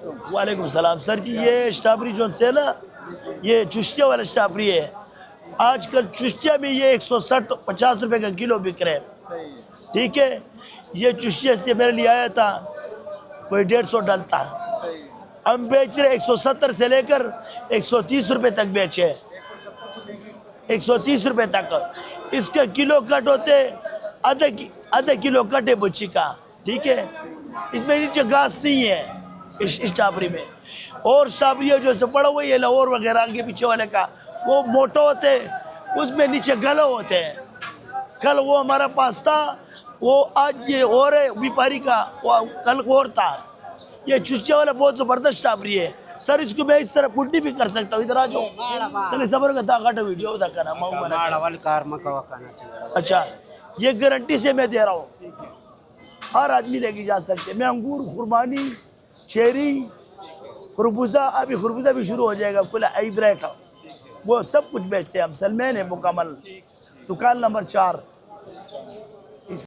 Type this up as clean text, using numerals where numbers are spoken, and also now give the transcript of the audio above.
वालेकुम सलाम सर जी। ये स्ट्रॉबेरी जो है ना, ये चुस्टिया वाला स्ट्रॉबेरी है। आजकल चुस्टिया भी ये 160-50 रुपए का किलो बिक रहे हैं। ठीक है, ये चुस्टिया से मेरे लिए आया था, कोई 150 डलता। हम बेच रहे 170 से लेकर 130 रुपए तक बेचे, 130 रुपए तक। इसका किलो कट होते आधा किलो कट है बुच्ची का। ठीक है, इसमें नीचे घास नहीं है इस स्ट्रॉबेरी में। और स्ट्रॉबेरी जो से पड़ा हुआ है लाहौर वगैरह आगे पीछे वाले का, वो मोटा होते हैं, उसमें नीचे गलो होते हैं। कल वो हमारा पास था, वो आज ये और है व्यापारी का, वो कल और था। ये चुस्टिया वाला बहुत जबरदस्त स्ट्रॉबेरी है सर। इसको मैं इस तरह पुट्टी भी कर सकता हूँ। इधर आ जाओ, चलिए सबर का दाकाट वीडियो करना अच्छा। ये गारंटी से मैं दे रहा हूँ, हर आदमी लेके जा सकते हैं। मैं अंगूर, खुरमानी, चेरी, खरबूजा, अभी खरबूजा भी शुरू हो जाएगा, खुला हाइब्रिड, वो सब कुछ बेचते हैं हम। सलमान है मुकम्मल, दुकान नंबर 4।